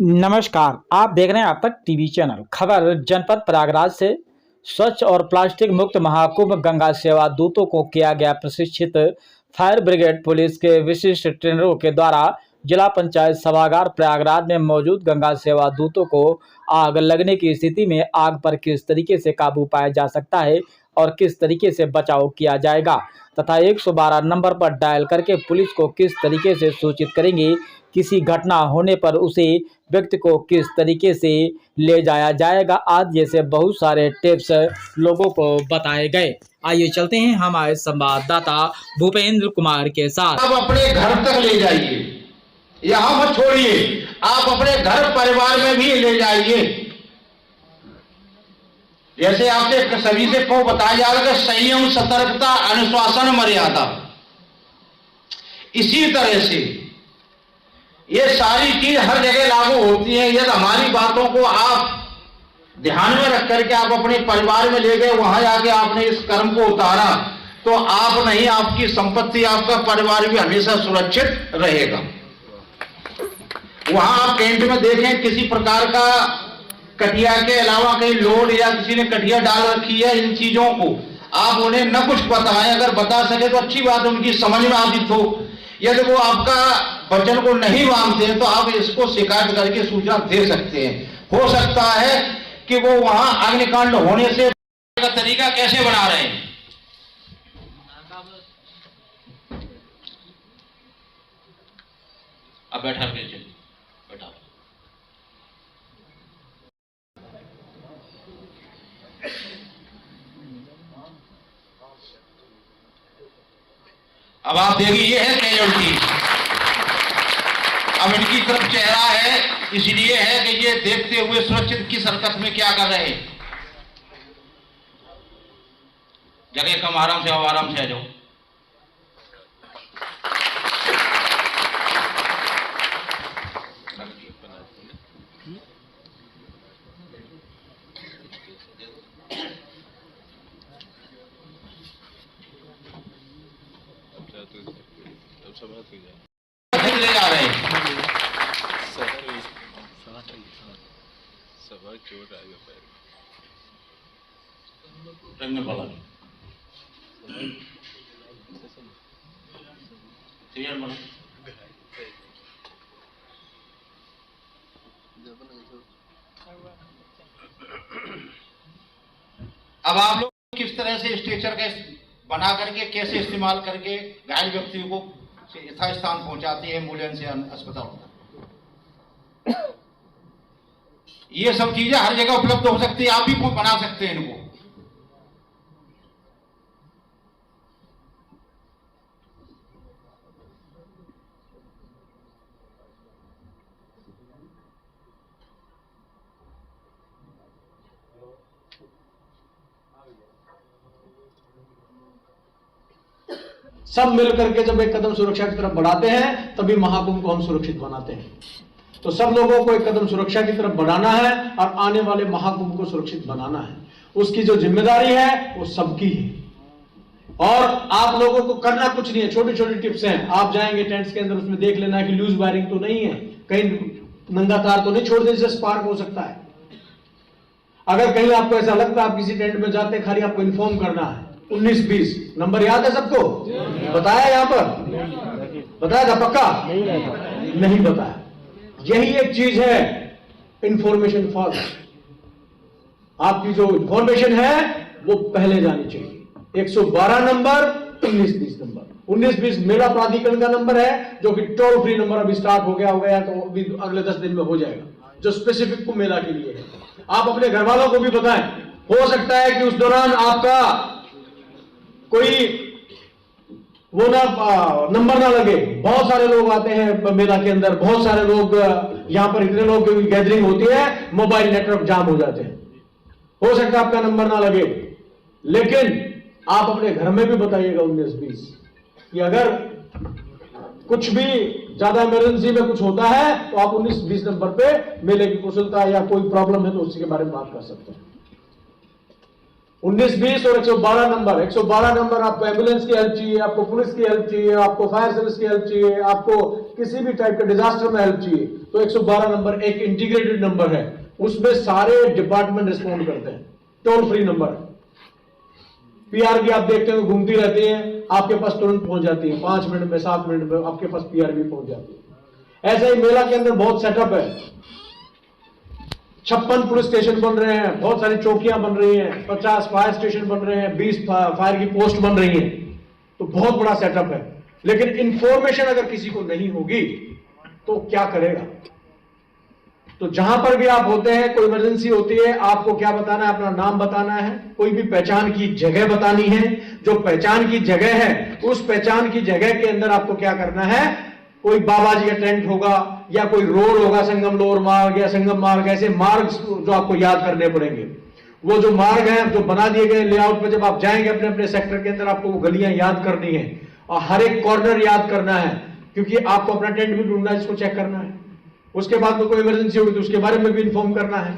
नमस्कार, आप देख रहे हैं आप तक टीवी चैनल। खबर जनपद प्रयागराज से। स्वच्छ और प्लास्टिक मुक्त महाकुंभ गंगा सेवा दूतों को किया गया प्रशिक्षित। फायर ब्रिगेड पुलिस के विशिष्ट ट्रेनरों के द्वारा जिला पंचायत सभागार प्रयागराज में मौजूद गंगा सेवा दूतों को आग लगने की स्थिति में आग पर किस तरीके से काबू पाया जा सकता है और किस तरीके से बचाव किया जाएगा तथा 112 नंबर पर डायल करके पुलिस को किस तरीके से सूचित करेंगे, किसी घटना होने पर उसे व्यक्ति को किस तरीके से ले जाया जाएगा आदि जैसे बहुत सारे टिप्स लोगों को बताए गए। आइए चलते हैं हमारे संवाददाता भूपेंद्र कुमार के साथ। आप अपने घर तक ले जाइए, यहाँ मत छोड़िए, आप अपने घर परिवार में भी ले जाइए। जैसे आपसे सभी से को बताया जा रहा है, संयम, सतर्कता, अनुशासन, मर्यादा। इसी तरह से ये सारी चीज हर जगह लागू होती है। यदि हमारी बातों को आप ध्यान में रख करके आप अपने परिवार में ले गए, वहां जाके आपने इस कर्म को उतारा, तो आप नहीं, आपकी संपत्ति, आपका परिवार भी हमेशा सुरक्षित रहेगा। वहां आप टेंट में देखें किसी प्रकार का कटिया के अलावा कहीं लोड या किसी ने कटिया डाल रखी है, इन चीजों को आप उन्हें न कुछ बताएं। अगर बता सके तो अच्छी बात, उनकी समझ में आती हो। यदि वो आपका वचन को नहीं मानते हैं तो आप इसको शिकायत करके सूचना दे सकते हैं। हो सकता है कि वो वहां अग्निकांड होने से का तरीका कैसे बना रहे हैं। अब बैठा के चलिए, बैठा। अब आप देखिए, ये है कैजुअल्टी। अब इनकी तरफ चेहरा है, इसलिए है कि ये देखते हुए सुरक्षित किस हरकत में क्या कर रहे हैं। जगह कम, आराम से आओ, आराम से आ जाओ। ले जा रहे हैं अब आप लोग किस तरह से स्ट्रेचर का बना करके कैसे इस्तेमाल करके घायल व्यक्तियों को यथास्थान पहुंचाते हैं, एम्बुलेंस या अस्पताल। ये सब चीजें हर जगह उपलब्ध हो सकती है, आप भी बना सकते हैं इनको। सब मिलकर के जब एक कदम सुरक्षा की तरफ बढ़ाते हैं तभी महाकुंभ को हम सुरक्षित बनाते हैं। तो सब लोगों को एक कदम सुरक्षा की तरफ बढ़ाना है और आने वाले महाकुंभ को सुरक्षित बनाना है। उसकी जो जिम्मेदारी है वो सबकी है और आप लोगों को करना कुछ नहीं है। छोटी छोटी टिप्स हैं। आप जाएंगे टेंट्स के अंदर, उसमें देख लेना है कि लूज वायरिंग तो नहीं है, कहीं नंगा तार तो नहीं छोड़ दे जिससे स्पार्क हो सकता है। अगर कहीं आपको ऐसा लगता है आप किसी टेंट में जाते, खाली आपको इन्फॉर्म करना है। 19-20 नंबर याद है सबको? बताया यहां पर? बताया था पक्का? नहीं बताया। यही एक चीज है, इंफॉर्मेशन फर्स्ट। आपकी जो इंफॉर्मेशन है वो पहले जानी चाहिए। 112 नंबर, 19-20 नंबर। 19-20 मेला प्राधिकरण का नंबर है, जो कि टोल फ्री नंबर अभी स्टार्ट हो गया तो अभी अगले 10 दिन में हो जाएगा, जो स्पेसिफिक को मेला के लिए है। आप अपने घर वालों को भी बताएं। हो सकता है कि उस दौरान आपका कोई वो ना नंबर ना लगे। बहुत सारे लोग आते हैं मेला के अंदर, बहुत सारे लोग यहां पर, इतने लोग की गैदरिंग होती है, मोबाइल नेटवर्क जाम हो जाते हैं। हो सकता है आपका नंबर ना लगे, लेकिन आप अपने घर में भी बताइएगा 19-20 कि अगर कुछ भी ज्यादा इमरजेंसी में कुछ होता है तो आप 19-20 नंबर पे मेले की कुशलता या कोई प्रॉब्लम है तो उसी के बारे में बात कर सकते हैं। 19-20 और 112 नंबर। 112 नंबर आपको एम्बुलेंस की हेल्प चाहिए, आपको पुलिस की हेल्प चाहिए, आपको फायर सर्विस की हेल्प चाहिए, आपको किसी भी टाइप का डिजास्टर में हेल्प चाहिए तो 112 नंबर एक इंटीग्रेटेड नंबर है, उसमें सारे डिपार्टमेंट रिस्पॉन्ड करते हैं, टोल फ्री नंबर है। पीआरबी आप देखते हो घूमती रहती है, आपके पास तुरंत पहुंच जाती है, 5 मिनट में 7 मिनट में आपके पास पीआरबी पहुंच जाती है। ऐसा ही मेला के अंदर बहुत सेटअप है, 56 पुलिस स्टेशन बन रहे हैं, बहुत सारी चौकियां बन रही हैं, 50 फायर स्टेशन बन रहे हैं, 20 फायर की पोस्ट बन रही हैं, तो बहुत बड़ा सेटअप है। लेकिन इंफॉर्मेशन अगर किसी को नहीं होगी तो क्या करेगा? तो जहां पर भी आप होते हैं, कोई इमरजेंसी होती है, आपको क्या बताना है? अपना नाम बताना है, कोई भी पहचान की जगह बतानी है। जो पहचान की जगह है, उस पहचान की जगह के अंदर आपको क्या करना है? कोई बाबा जी का टेंट होगा या कोई रोड होगा, संगम लोअर मार्ग या संगम मार्ग, ऐसे मार्ग जो आपको याद करने पड़ेंगे। वो जो मार्ग है जो बना दिए गए लेआउट पे, जब आप जाएंगे अपने अपने सेक्टर के अंदर, आपको वो गलियां याद करनी है और हर एक कॉर्नर याद करना है, क्योंकि आपको अपना टेंट भी ढूंढना है, जिसको चेक करना है। उसके बाद में कोई इमरजेंसी होगी तो उसके बारे में भी इन्फॉर्म करना है।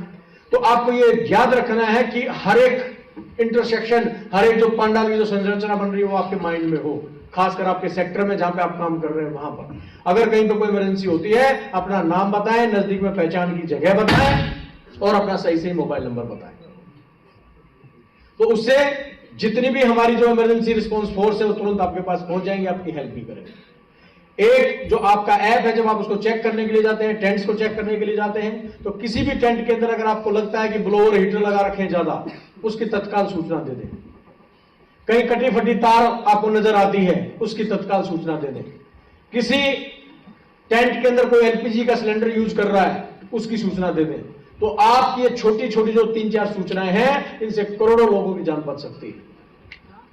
तो आपको ये याद रखना है कि हर एक इंटरसेक्शन, हर एक जो पंडाल की जो संरचना बन रही है वो आपके माइंड में हो, खासकर आपके सेक्टर में जहां पे आप काम कर रहे हैं वहां पर। अगर कहीं पर कोई इमरजेंसी होती है, अपना नाम बताएं, नजदीक में पहचान की जगह बताएं और अपना सही सही मोबाइल नंबर बताएं। तो उससे जितनी भी हमारी जो इमरजेंसी रिस्पांस फोर्स है वो तुरंत आपके पास पहुंच जाएंगे, आपकी हेल्प भी करेंगे। एक जो आपका ऐप है, जब आप उसको चेक करने के लिए जाते हैं, टेंट्स को चेक करने के लिए जाते हैं, तो किसी भी टेंट के अंदर अगर आपको लगता है कि ब्लोअर हीटर लगा रखे हैं ज्यादा, उसकी तत्काल सूचना दे दें। कहीं कटी फटी तार आपको नजर आती है, उसकी तत्काल सूचना दे दें। किसी टेंट के अंदर कोई एलपीजी का सिलेंडर यूज कर रहा है, उसकी सूचना दे दें। तो आपकी ये छोटी छोटी जो 3-4 सूचनाएं हैं, इनसे करोड़ों लोगों की जान बच सकती है।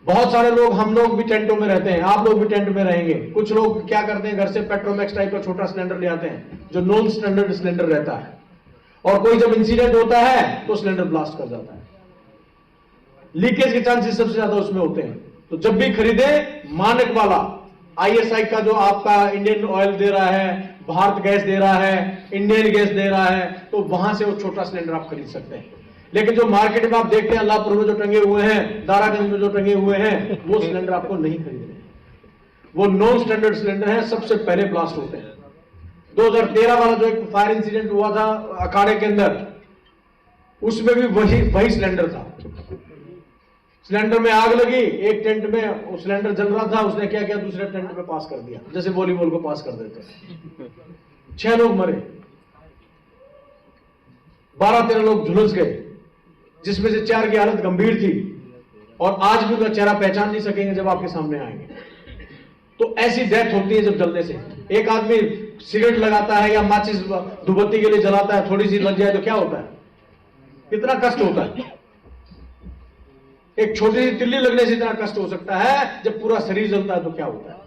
बहुत सारे लोग, हम लोग भी टेंटों में रहते हैं, आप लोग भी टेंट में रहेंगे। कुछ लोग क्या करते हैं, घर से पेट्रोमैक्स टाइप का छोटा सिलेंडर ले आते हैं, जो नॉन स्टैंडर्ड सिलेंडर रहता है, और कोई जब इंसिडेंट होता है तो सिलेंडर ब्लास्ट कर जाता है। लीकेज के चांसेस सबसे ज्यादा उसमें होते हैं। तो जब भी खरीदे, मानक वाला ISI का जो आपका इंडियन ऑयल दे रहा है, भारत गैस दे रहा है, इंडियन गैस दे रहा है, तो वहां से वो छोटा सिलेंडर आप खरीद सकते हैं। लेकिन जो मार्केट में आप देखते हैं, अल्लाहपुर में जो टंगे हुए हैं, दारागंज में जो टंगे हुए हैं, वो सिलेंडर आपको नहीं खरीदने। वो नॉन स्टैंडर्ड सिलेंडर है, सबसे पहले ब्लास्ट होते हैं। 2013 वाला जो एक फायर इंसिडेंट हुआ था अखाड़े के अंदर, उसमें भी वही सिलेंडर था। सिलेंडर में आग लगी, एक टेंट में वो सिलेंडर जल रहा था, उसने क्या किया, दूसरे टेंट में पास कर दिया, जैसे वॉलीबॉल को पास कर देते हैं। 6 लोग मरे, 12-13 लोग झुलस गए, जिसमें से 4 की हालत गंभीर थी, और आज भी उनका चेहरा पहचान नहीं सकेंगे जब आपके सामने आएंगे। तो ऐसी डेथ होती है जब जलने से। एक आदमी सिगरेट लगाता है या माचिस धूपबत्ती के लिए जलाता है, थोड़ी सी लग जाए तो क्या होता है, कितना कष्ट होता है। एक छोटी सी तिल्ली लगने से इतना कष्ट हो सकता है, जब पूरा शरीर जलता है तो क्या होता है,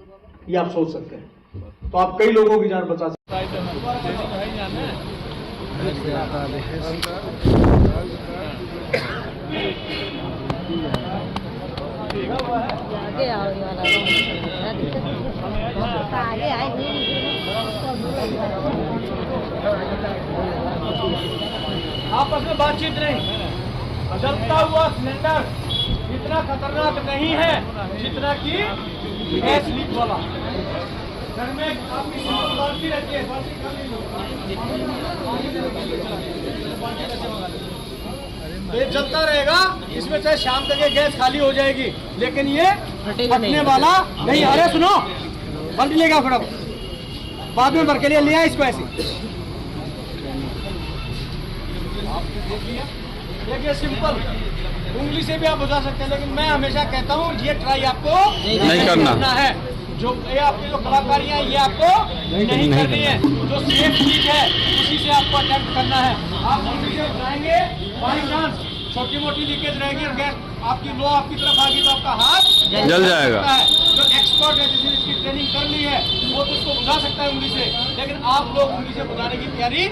ये आप सोच सकते हैं। तो आप कई लोगों की जान बचा सकते हैं। आगे आओ वाला आगे आए आपस में बातचीत नहीं। जलता हुआ सिलेंडर इतना खतरनाक नहीं है जितना कि गैस लीक वाला। घर में आपकी बाल्टी रहती है, तो ये चलता रहेगा, इसमें चाहे शाम तक ये गैस खाली हो जाएगी, लेकिन ये फटने वाला नहीं। अरे सुनो, बाल्टी लेगा फटाफट, बाद में भर के लिए ले आए इसको ऐसे। देखिए सिंपल, उंगली से भी आप बुझा सकते हैं, लेकिन मैं हमेशा कहता हूँ ये ट्राई आपको नहीं करना है। जो ये आपकी जो कलाकारियाँ ये आपको नहीं करनी है। जो सेफ चीज है उसी से आपको अटेम्प्ट करना है। आप उंगली से जाएंगे, बाई चांस छोटी मोटी लीकेज रहेगी और गैस आपकी लो आपकी तरफ आ गई तो आपका हाथ जल जाएगा। जो एक्सपर्ट है, जिसने इसकी ट्रेनिंग कर ली है, वो तो उसको बुझा सकता है उंगली से, लेकिन आप लोग उंगली से बुझाने की तैयारी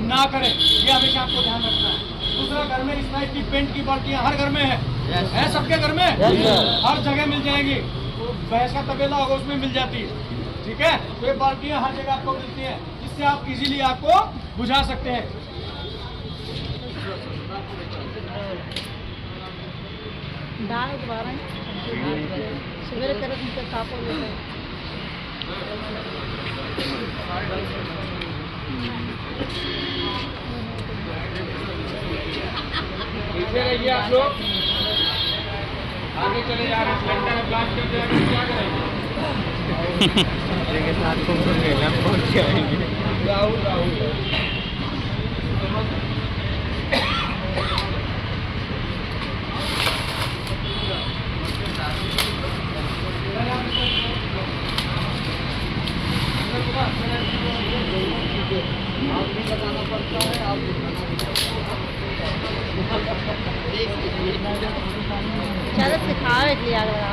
ना करें। ये हमेशा आपको ध्यान रखना है। दूसरा, घर में इस टाइप की पेंट की बाल्टियां हर घर में है सबके घर में, हर जगह मिल जाएगी। तो भैंस का तबेला होगा उसमें मिल जाती है, ठीक है। तो ये बाल्टियां हर जगह आपको मिलती हैं, इससे आप इजीली आपको बुझा सकते हैं। दाल दोबारा सवेरे करो, उनके खापो लेते पीछे रहिए आप लोग, आगे चले जा रहे हैं। सिलेंडर ब्लास्ट कर जाएगा, क्या करेंगे? पहुंच जाएंगे। राहुल ज़्यादा सिखावे के लिए आग लगा।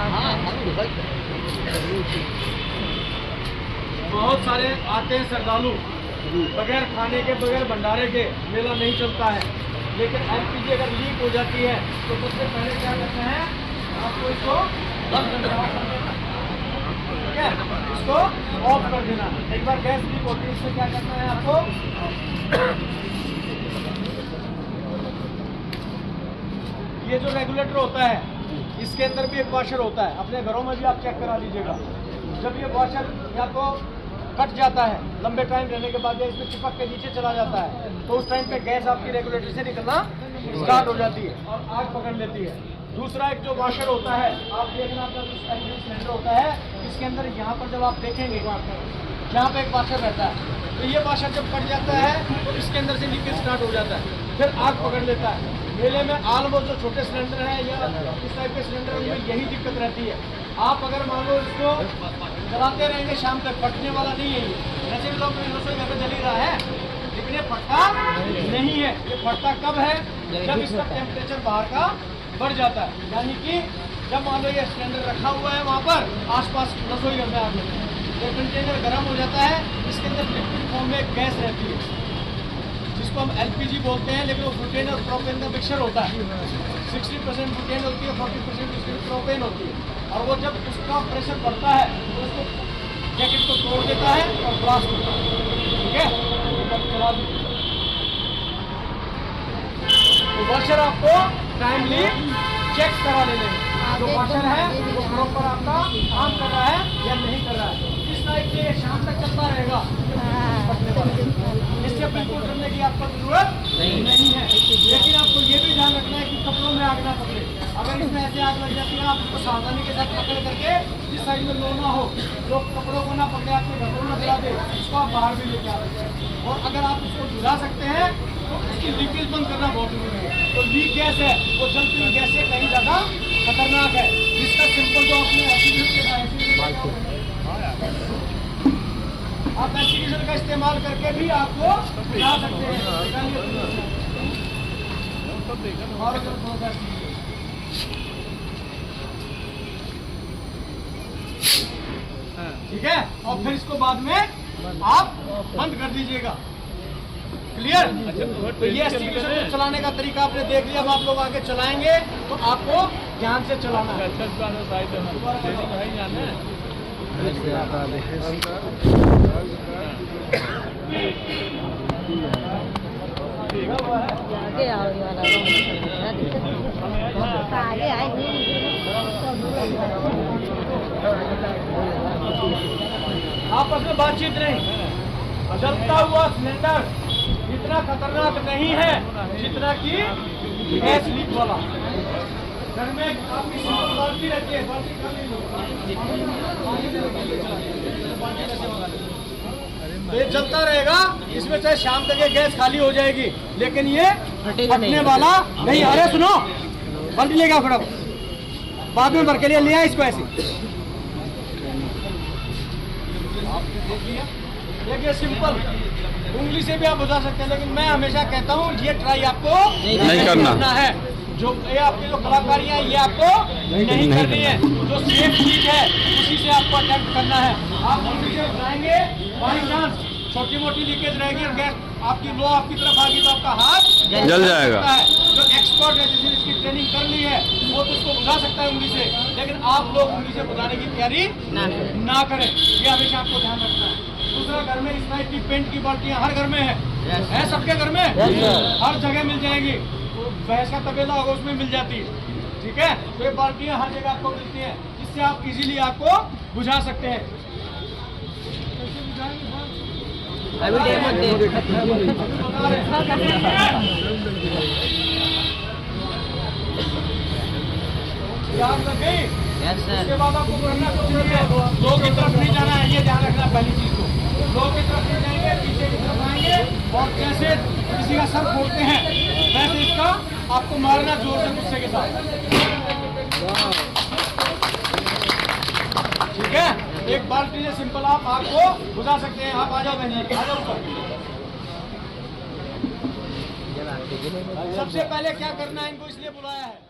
बहुत सारे आते हैं श्रद्धालु, बगैर खाने के बगैर भंडारे के मेला नहीं चलता है। लेकिन एलपीजी अगर लीक हो जाती है तो सबसे पहले क्या करते हैं, आपको इसको बंद कर देना, ठीक है, इसको ऑफ कर देना। एक बार गैस लीक होती है, इससे क्या करना है आपको, ये जो रेगुलेटर होता है इसके अंदर भी एक वॉशर होता है, अपने घरों में भी आप चेक करा लीजिएगा। जब ये वॉशर या तो कट जाता है लंबे टाइम रहने के बाद या इसमें चिपक के नीचे चला जाता है तो उस टाइम पे गैस आपकी रेगुलेटर से निकलना स्टार्ट हो जाती है और आग पकड़ लेती है। दूसरा एक जो वॉशर होता है, आप देखना अपना जो सिलेंडर होता है इसके अंदर यहाँ पर जब आप देखेंगे यहाँ पे एक वॉशर रहता है, तो ये वॉशर जब कट जाता है तो इसके अंदर से लीकेज स्टार्ट हो जाता है, फिर आग पकड़ लेता है। मेले में ऑलमोस्ट जो छोटे सिलेंडर हैं या इस टाइप के सिलेंडर में यही दिक्कत रहती है। आप अगर मान लो इसको चलाते रहेंगे शाम तक, फटने वाला नहीं है ये। वैसे भी लोग रसोई घर में जल ही रहा है लेकिन ये फटता नहीं है। ये फटता कब है, जब इसका टेम्परेचर बाहर का बढ़ जाता है, यानी कि जब मान लो ये सिलेंडर रखा हुआ है वहाँ पर आसपास रसोई घर में आग लगती है, ये कंटेनर गर्म हो जाता है, इसके अंदर लिक्विड फॉर्म में गैस रहती है जिसको हम एलपीजी बोलते हैं, लेकिन वो ब्यूटेन और प्रोपेन का मिक्सचर होता है। 60% ब्यूटेन होती है, 40% इसमें प्रोपेन होती है, और वो जब उसका प्रेशर बढ़ता है तो उसको जैकेट को तोड़ देता है और ब्लास्ट होता है, ठीक है। चला दीजिए, तो वॉशर आपको टाइमली चेक करा लेने में, जो वॉशर है वो प्रॉपर आपका काम कर रहा है या नहीं कर रहा है। इस टाइप से शाम तक चलता रहेगा, इससे बिल्कुल डरने की आपको जरूरत नहीं है। लेकिन आपको ये भी ध्यान रखना है कि कपड़ों में आग ना पकड़े। अगर इसमें ऐसे आग लग जाती है, आप उसको सावधानी के साथ पकड़ करके इस साइड में लो ना हो, जो कपड़ों को ना पकड़े, आपके घरों में जला दे, उसको आप बाहर भी लेके आ सकते हैं। और अगर आप उसको बुझा सकते हैं तो उसकी लीकेज बंद करना बहुत जरूरी है। तो लीक गैस है वो जलती हुई गैस से कहीं ज़्यादा खतरनाक है, जिसका सिंपल जो आपने आप एप्लीकेशन का इस्तेमाल करके भी आपको बुझा सकते हैं। और ठीक है, और फिर इसको बाद में आप बंद कर दीजिएगा। क्लियर? तो ये एप्लीकेशन को चलाने का तरीका आपने देख लिया। अब आप लोग आगे चलाएंगे तो आपको ध्यान से चलाना है। आगे आओ ये वाला आगे आए आपस में बातचीत नहीं। जलता हुआ सिलेंडर इतना खतरनाक नहीं है जितना कि गैस लीक वाला। घर में आपकी बाल्टी रहती है, तो ये चलता रहेगा, इसमें चाहे शाम तक ये गैस खाली हो जाएगी लेकिन ये फटने वाला नहीं। अरे सुनो, बाल्टी लेगा फटाफट, बाद में भर के लिए ले आए इसको ऐसे। देखिए सिंपल, उंगली से भी आप बुझा सकते हैं, लेकिन मैं हमेशा कहता हूँ ये ट्राई आपको नहीं करना है। जो ये आपकी जो कलाकारियाँ ये आपको नहीं करनी है। जो सेफ चीज है उसी से आपको अटेम्प्ट करना है। आप उंगली से जाएंगे, बाई चांस छोटी मोटी लीकेज रहेगी और गैस आपकी लो आपकी तरफ आ गई तो आपका हाथ जल जाएगा। जो एक्सपर्ट है, जिसने इसकी ट्रेनिंग कर ली है, वो तो उसको बुझा सकता है उंगली से, लेकिन आप लोग उंगली से बुझाने की तैयारी ना करें। ये हमेशा आपको ध्यान रखना है। दूसरा, घर में इस टाइप की पेंट की बाल्टियां हर घर में है सबके घर में, हर जगह मिल जाएगी। भैंस का तबेला होगा उसमें मिल जाती है, ठीक है। तो ये बाल्टियां हर जगह आपको मिलती हैं, जिससे आप इजीली आपको बुझा सकते हैं। अभी डेमो याद लग गई। Yes sir. उसके बाद आपको करना कुछ नहीं है, दो की तरफ नहीं जाना है, ये ध्यान रखना पहली चीज को। दो की तरफ नहीं जाएंगे, पीछे की तरफ आएंगे और जैसे किसी का सर फोड़ते हैं वैसे इसका आपको मारना जोर से गुस्से के साथ। ठीक है, एक बाल्टी से सिंपल आप आग को बुझा सकते हैं। आप आ जाओ बहन जी, आ जाओ ऊपर। सबसे पहले क्या करना है, इनको इसलिए बुलाया है।